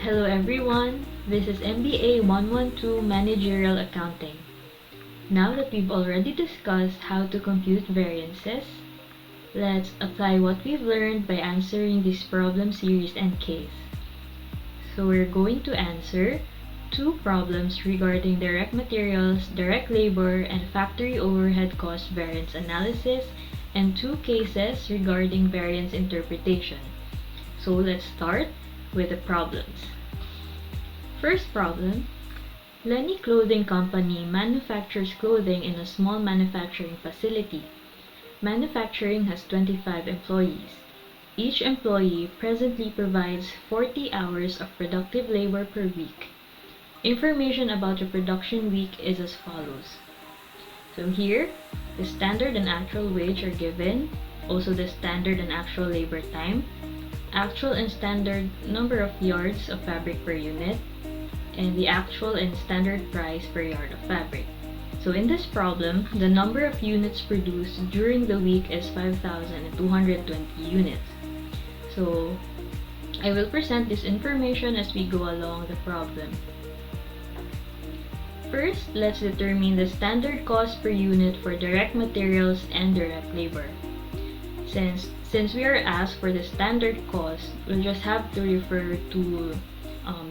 Hello everyone, this is MBA 112 Managerial Accounting. Now that we've already discussed how to compute variances, let's apply what we've learned by answering this problem series and case. So we're going to answer two problems regarding direct materials, direct labor, and factory overhead cost variance analysis, and two cases regarding variance interpretation. So let's start with the problems. First problem, Lenny Clothing Company manufactures clothing in a small manufacturing facility. Manufacturing has 25 employees. Each employee presently provides 40 hours of productive labor per week. Information about the production week is as follows. So here, the standard and actual wage are given, also the standard and actual labor time, actual and standard number of yards of fabric per unit, and the actual and standard price per yard of fabric. So in this problem, the number of units produced during the week is 5,220 units. So I will present this information as we go along the problem. First, let's determine the standard cost per unit for direct materials and direct labor. Since we are asked for the standard cost, we'll just have to refer to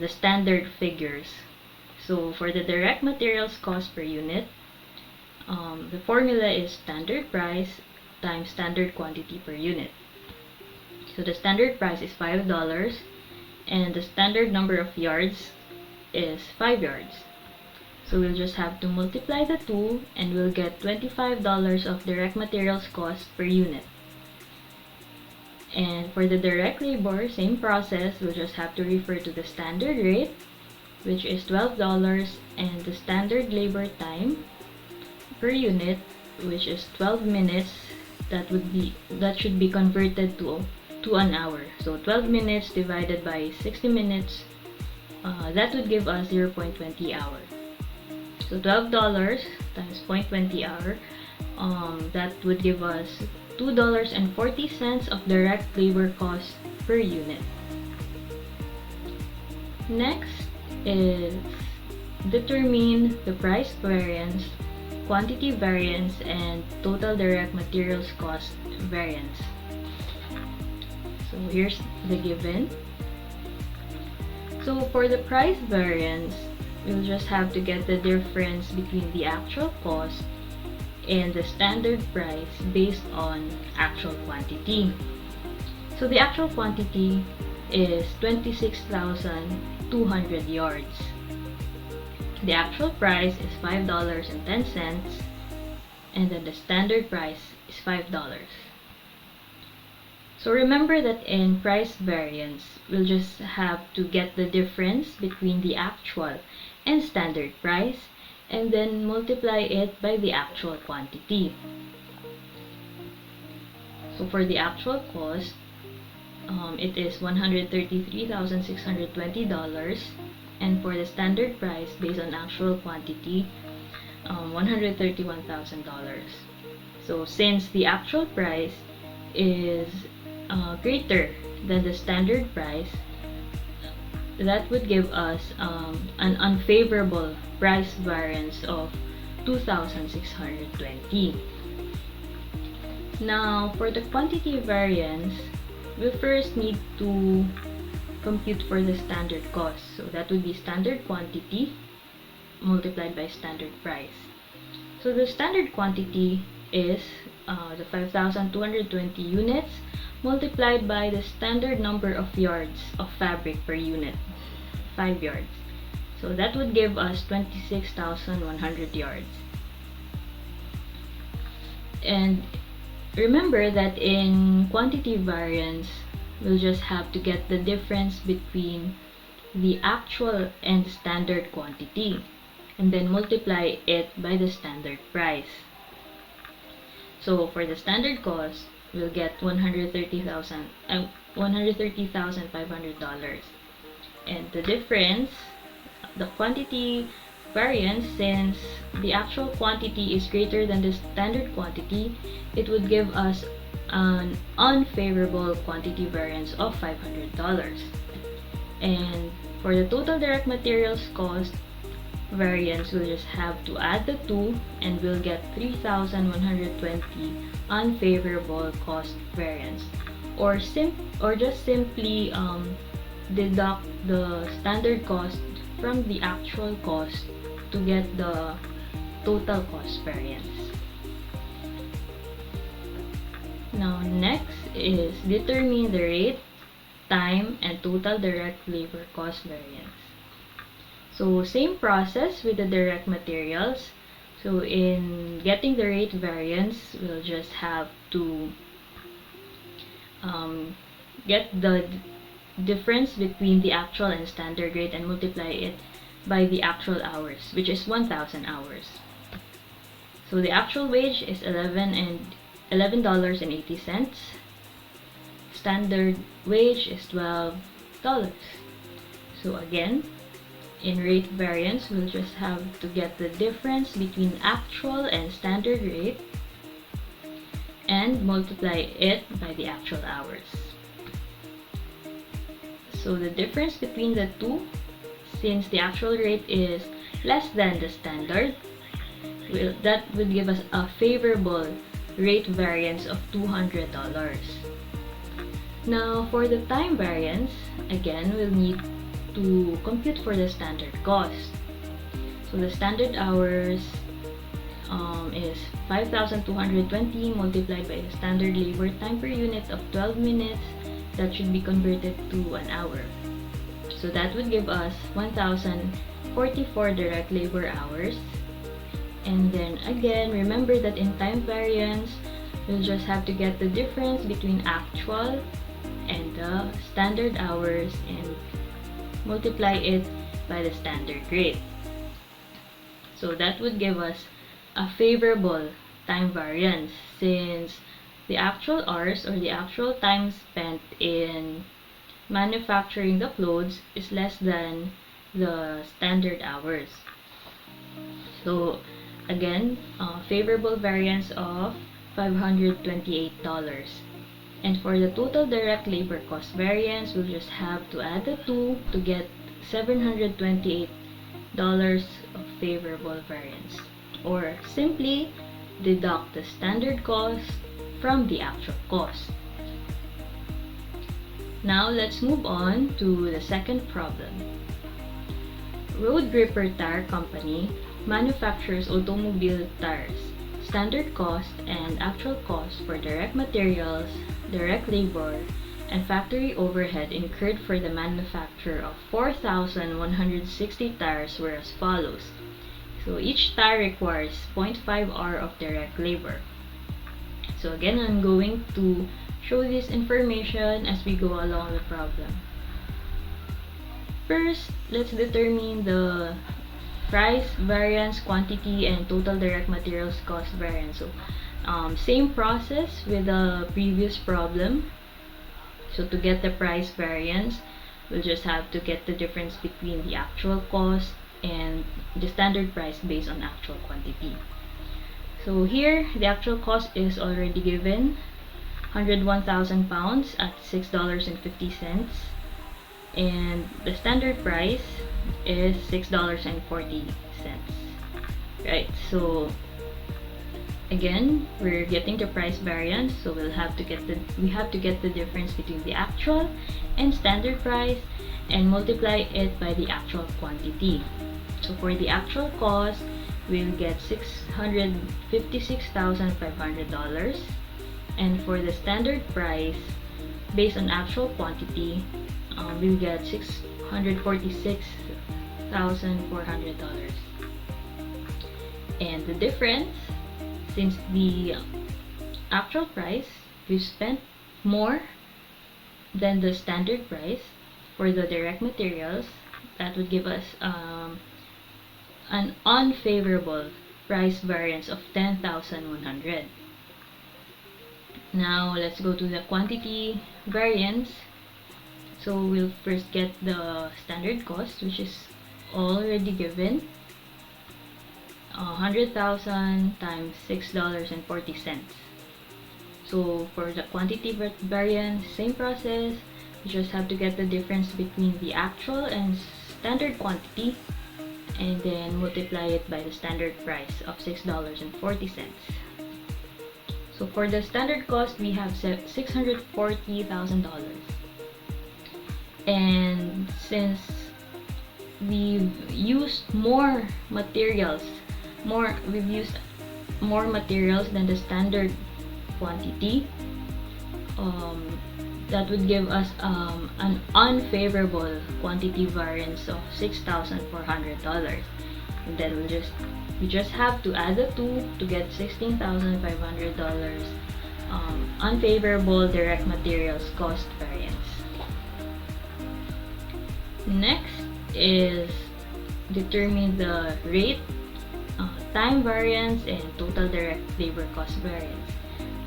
the standard figures. So for the direct materials cost per unit, the formula is standard price times standard quantity per unit. So the standard price is $5 and the standard number of yards is 5 yards. So we'll just have to multiply the two and we'll get $25 of direct materials cost per unit. And for the direct labor, same process, we'll just have to refer to the standard rate, which is $12, and the standard labor time per unit, which is 12 minutes. That should be converted to an hour. So 12 minutes divided by 60 minutes, that would give us 0.20 hour. So $12 times 0.20 hour, that would give us $2.40 of direct labor cost per unit. Next is determine the price variance, quantity variance, and total direct materials cost variance. So here's the given. So for the price variance, we'll just have to get the difference between the actual cost and the standard price based on actual quantity. So the actual quantity is 26,200 yards. The actual price is $5.10 and then the standard price is $5. So remember that in price variance, we'll just have to get the difference between the actual and standard price and then multiply it by the actual quantity. So for the actual cost, it is $133,620, and for the standard price based on actual quantity, $131,000. So since the actual price is greater than the standard price, that would give us an unfavorable price variance of 2,620. Now, for the quantity variance, we first need to compute for the standard cost. So that would be standard quantity multiplied by standard price. So the standard quantity is the 5,220 units multiplied by the standard number of yards of fabric per unit, 5 yards. So that would give us 26,100 yards. And remember that in quantity variance, we'll just have to get the difference between the actual and standard quantity and then multiply it by the standard price. So for the standard cost, we'll get $130,500. And the difference, the quantity variance, since the actual quantity is greater than the standard quantity, it would give us an unfavorable quantity variance of $500. And For the total direct materials cost variance, we'll just have to add the two and we'll get 3,120 unfavorable cost variance. Or just simply deduct the standard cost from the actual cost to get the total cost variance. Now next is determine the rate, time, and total direct labor cost variance. So same process with the direct materials. So in getting the rate variance, we'll just have to get the difference between the actual and standard rate and multiply it by the actual hours, which is 1,000 hours. So the actual wage is $11.80. Standard wage is $12. So again, in rate variance, we'll just have to get the difference between actual and standard rate and multiply it by the actual hours. So the difference between the two, since the actual rate is less than the standard, that would give us a favorable rate variance of $200. Now for the time variance, again, we'll need to compute for the standard cost. So the standard hours is 5,220 multiplied by the standard labor time per unit of 12 minutes. That should be converted to an hour. So that would give us 1,044 direct labor hours. And then again, remember that in time variance, we'll just have to get the difference between actual and the standard hours and multiply it by the standard rate. So that would give us a favorable time variance, since the actual hours or the actual time spent in manufacturing the clothes is less than the standard hours. So again, favorable variance of $528. And for the total direct labor cost variance, we'll just have to add the two to get $728 of favorable variance, or simply deduct the standard cost from the actual cost. Now let's move on to the second problem. Road Gripper Tire Company manufactures automobile tires. Standard cost and actual cost for direct materials, direct labor, and factory overhead incurred for the manufacture of 4,160 tires were as follows. So each tire requires 0.5 hour of direct labor. So again, I'm going to show this information as we go along the problem. First, let's determine the price variance, quantity, and total direct materials cost variance. So same process with the previous problem. So to get the price variance, we'll just have to get the difference between the actual cost and the standard price based on actual quantity. So here, the actual cost is already given, 101,000 pounds at $6.50, and the standard price is $6.40. Right, so again, we're getting the price variance, so we have to get the difference between the actual and standard price and multiply it by the actual quantity. So for the actual cost, we'll get $656,500, and for the standard price based on actual quantity, we'll get $646,400. And the difference, since the actual price, we've spent more than the standard price for the direct materials, that would give us an unfavorable price variance of 10,100. Now let's go to the quantity variance. So we'll first get the standard cost, which is already given, 100,000 times $6.40. So for the quantity variance, same process, You just have to get the difference between the actual and standard quantity and then multiply it by the standard price of $6.40. So for the standard cost, we have $640,000. And since we've used more materials, we've used more materials than the standard quantity, that would give us an unfavorable quantity variance of $6,400. And then we just have to add the two to get $16,500 unfavorable direct materials cost variance. Next is determine the rate, time variance, and total direct labor cost variance.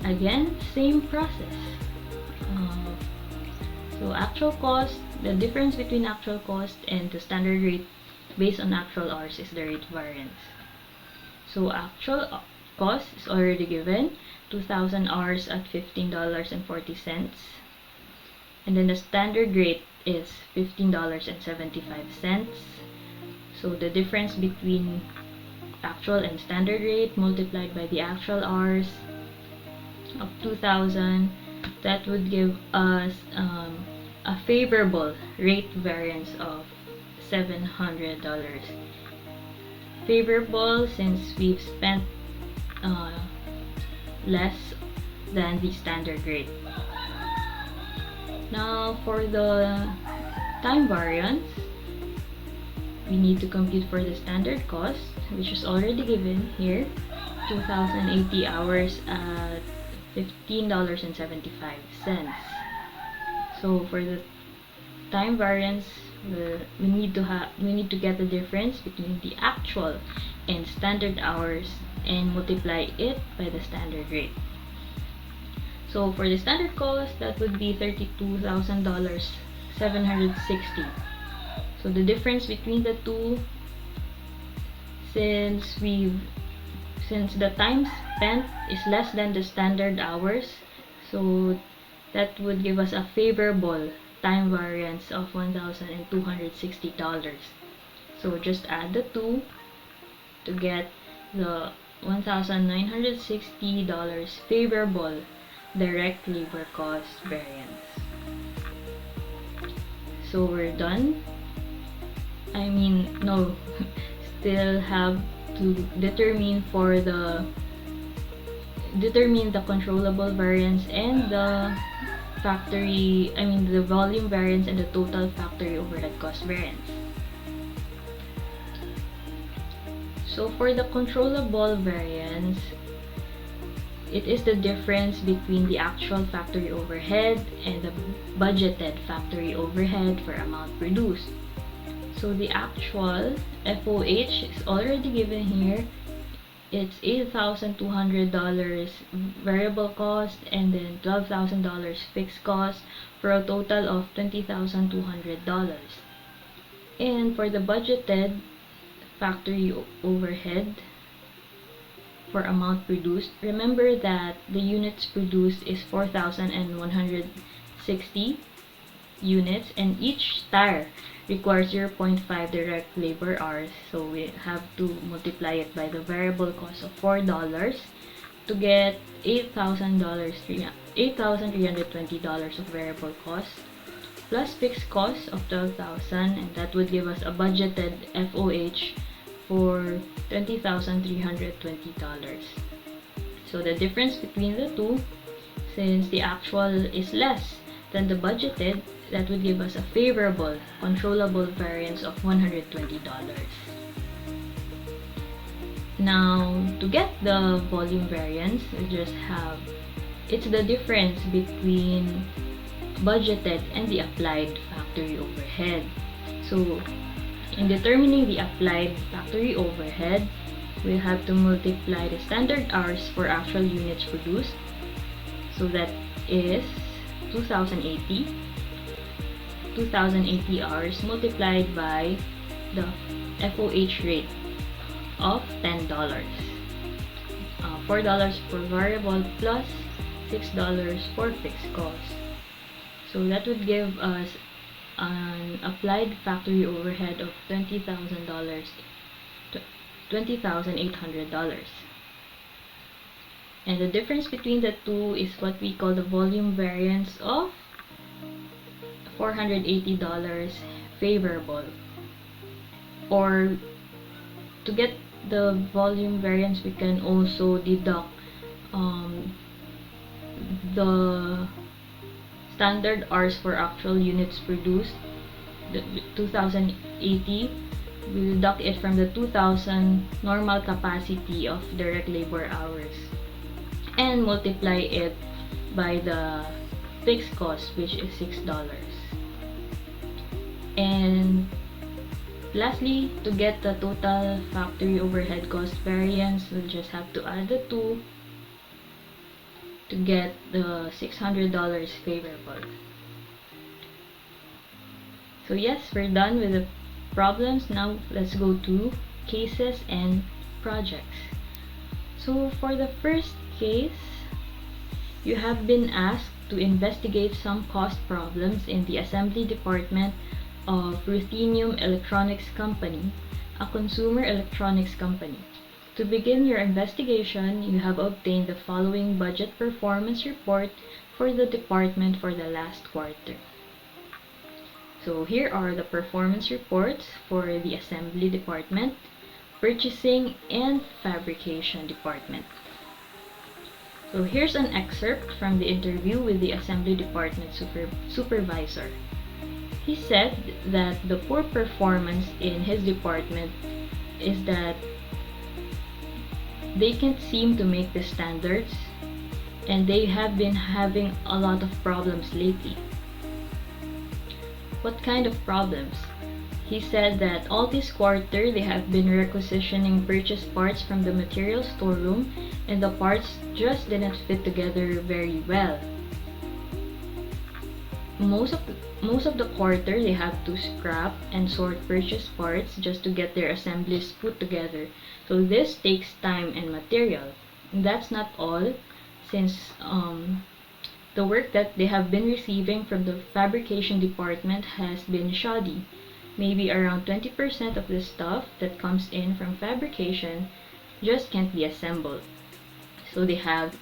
Again, same process. So actual cost, the difference between actual cost and the standard rate based on actual hours is the rate variance. So actual cost is already given, 2,000 hours at $15.40. And then the standard rate is $15.75. So the difference between actual and standard rate multiplied by the actual hours of 2,000, that would give us a favorable rate variance of $700. Favorable since we've spent less than the standard rate. Now for the time variance, we need to compute for the standard cost, which is already given here, 2,080 hours at $15.75. So for the time variance, we need to get the difference between the actual and standard hours and multiply it by the standard rate. So for the standard cost, that would be $32,760. So the difference between the two, since the time spent is less than the standard hours, so that would give us a favorable time variance of $1,260. So just add the two to get the $1,960 favorable direct labor cost variance. So we're done. I mean, no, still have to determine the controllable variance and the the volume variance and the total factory overhead cost variance. So for the controllable variance, it is the difference between the actual factory overhead and the budgeted factory overhead for amount produced. So the actual FOH is already given here. It's $8,200 variable cost and then $12,000 fixed cost for a total of $20,200. And for the budgeted factory overhead for amount produced, remember that the units produced is 4,160 units, and each tire requires 0.5 direct labor hours, so we have to multiply it by the variable cost of $4 to get $8,320 of variable cost plus fixed cost of $12,000, and that would give us a budgeted FOH for $20,320. So the difference between the two, since the actual is less than the budgeted, that would give us a favorable controllable variance of $120. Now, to get the volume variance, it's the difference between budgeted and the applied factory overhead. So, in determining the applied factory overhead, we have to multiply the standard hours for actual units produced. So that is 2,080 hours multiplied by the FOH rate of $10. $4 for variable plus $6 for fixed cost. So that would give us an applied factory overhead of $20,000, $20,800. And the difference between the two is what we call the volume variance of $480 favorable. Or to get the volume variance, we can also deduct the standard hours for actual units produced, the 2080. We deduct it from the 2000 normal capacity of direct labor hours and multiply it by the fixed cost, which is $6. And lastly, to get the total factory overhead cost variance, we'll just have to add the two to get the $600 favorable. So yes, we're done with the problems. Now let's go to cases and projects. So for the first case, you have been asked to investigate some cost problems in the assembly department of Ruthenium Electronics Company, a consumer electronics company. To begin your investigation, you have obtained the following budget performance report for the department for the last quarter. So here are the performance reports for the assembly department, purchasing, and fabrication department. So here's an excerpt from the interview with the assembly department supervisor. He said that the poor performance in his department is that they can't seem to make the standards, and they have been having a lot of problems lately. What kind of problems? He said that all this quarter they have been requisitioning purchased parts from the material storeroom, and the parts just didn't fit together very well. Most of the quarter they have to scrap and sort purchased parts just to get their assemblies put together. So this takes time and material. And that's not all, since the work that they have been receiving from the fabrication department has been shoddy. Maybe around 20% of the stuff that comes in from fabrication just can't be assembled. So they had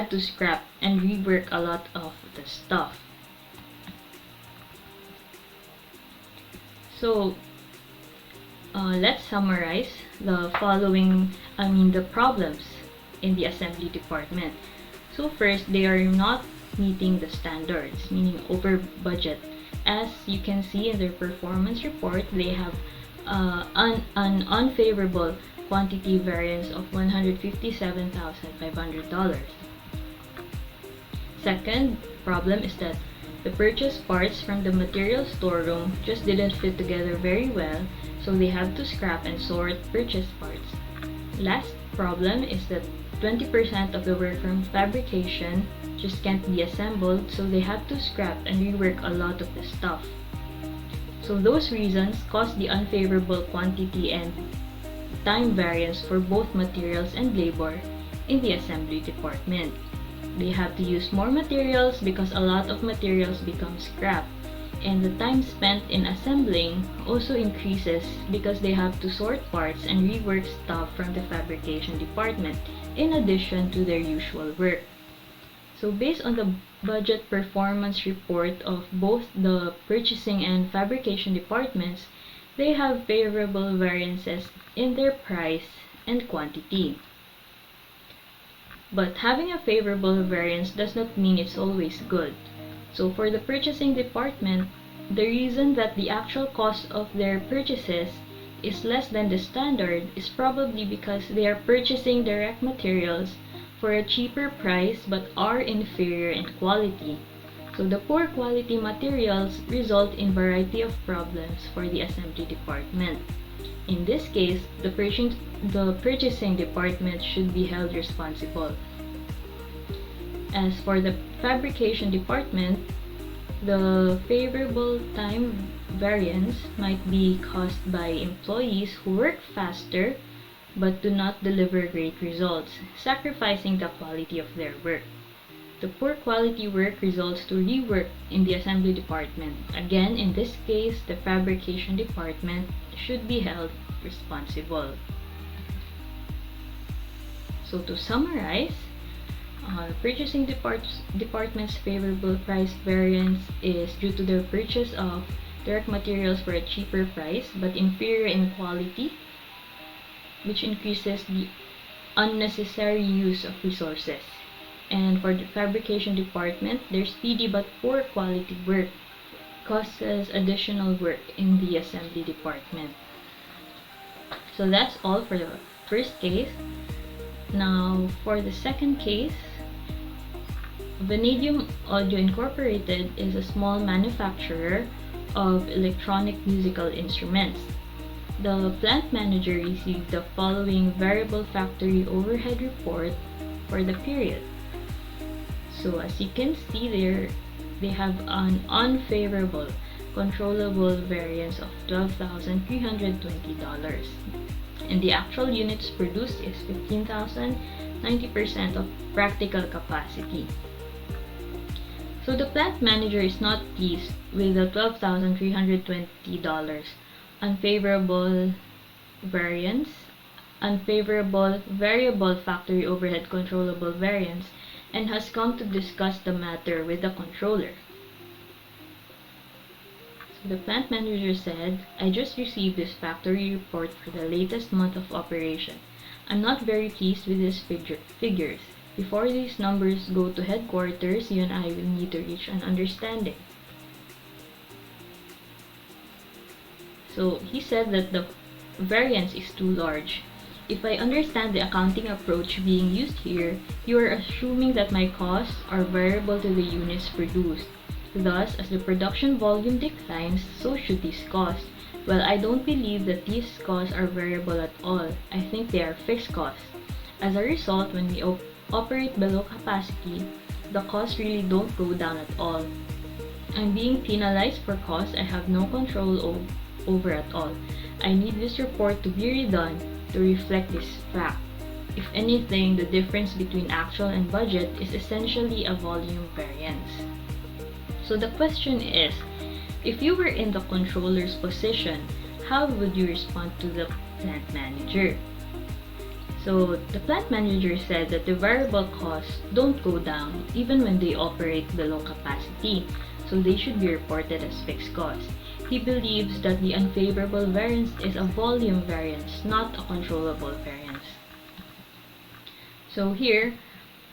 to scrap and rework a lot of the stuff. So let's summarize the problems in the assembly department. So first, they are not meeting the standards, meaning over budget. As you can see in their performance report, they have an unfavorable quantity variance of $157,500. Second problem is that the purchased parts from the material storeroom just didn't fit together very well, so they have to scrap and sort purchased parts. Last problem is that 20% of the work from fabrication just can't be assembled, so they have to scrap and rework a lot of the stuff. So those reasons cause the unfavorable quantity and time variance for both materials and labor in the assembly department. They have to use more materials because a lot of materials become scrap, and the time spent in assembling also increases because they have to sort parts and rework stuff from the fabrication department in addition to their usual work. So based on the budget performance report of both the purchasing and fabrication departments, they have favorable variances in their price and quantity. But having a favorable variance does not mean it's always good. So for the purchasing department, the reason that the actual cost of their purchases is less than the standard is probably because they are purchasing direct materials for a cheaper price but are inferior in quality. So the poor quality materials result in variety of problems for the assembly department. In this case, the purchasing department should be held responsible. As for the fabrication department, the favorable time variance might be caused by employees who work faster but do not deliver great results, sacrificing the quality of their work. The poor quality work results to rework in the assembly department. Again, in this case, the fabrication department should be held responsible. So to summarize, purchasing department's favorable price variance is due to their purchase of direct materials for a cheaper price but inferior in quality, which increases the unnecessary use of resources. And for the fabrication department, their speedy but poor quality work causes additional work in the assembly department. So that's all for the first case. Now for the second case, Vanadium Audio Incorporated is a small manufacturer of electronic musical instruments. The plant manager received the following variable factory overhead report for the period. So as you can see there, they have an unfavorable controllable variance of $12,320. And the actual units produced is 15,000, 90% of practical capacity. So the plant manager is not pleased with the $12,320 unfavorable variance, unfavorable variable factory overhead controllable variance, and has come to discuss the matter with the controller. So the plant manager said, "I just received this factory report for the latest month of operation. I'm not very pleased with these figures. Before these numbers go to headquarters, you and I will need to reach an understanding." So he said that the variance is too large. "If I understand the accounting approach being used here, you are assuming that my costs are variable to the units produced. Thus, as the production volume declines, so should these costs. Well, I don't believe that these costs are variable at all. I think they are fixed costs. As a result, when we operate below capacity, the costs really don't go down at all. I'm being penalized for costs I have no control over at all. I need this report to be redone to reflect this fact. If anything, the difference between actual and budget is essentially a volume variance." So the question is, if you were in the controller's position, how would you respond to the plant manager? So the plant manager said that the variable costs don't go down even when they operate below capacity, so they should be reported as fixed costs. He believes that the unfavorable variance is a volume variance, not a controllable variance. So here,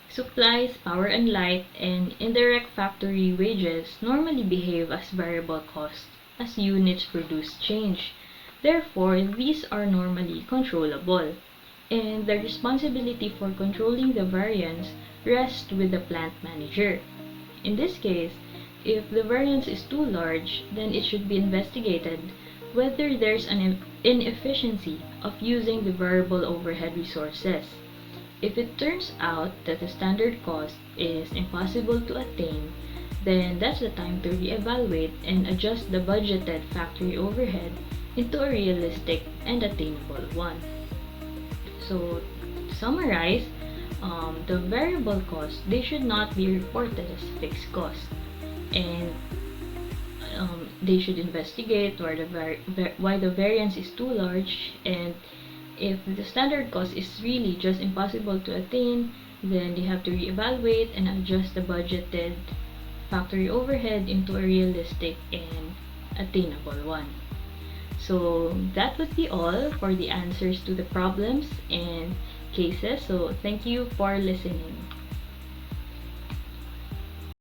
supplies, power and light, and indirect factory wages normally behave as variable costs as units produced change. Therefore, these are normally controllable, and the responsibility for controlling the variance rests with the plant manager. In this case, if the variance is too large, then it should be investigated whether there's an inefficiency of using the variable overhead resources. If it turns out that the standard cost is impossible to attain, then that's the time to reevaluate and adjust the budgeted factory overhead into a realistic and attainable one. So, to summarize, the variable costs, they should not be reported as fixed costs, and they should investigate why the variance is too large, and if the standard cost is really just impossible to attain, then they have to reevaluate and adjust the budgeted factory overhead into a realistic and attainable one. So that would be all for the answers to the problems and cases. So thank you for listening.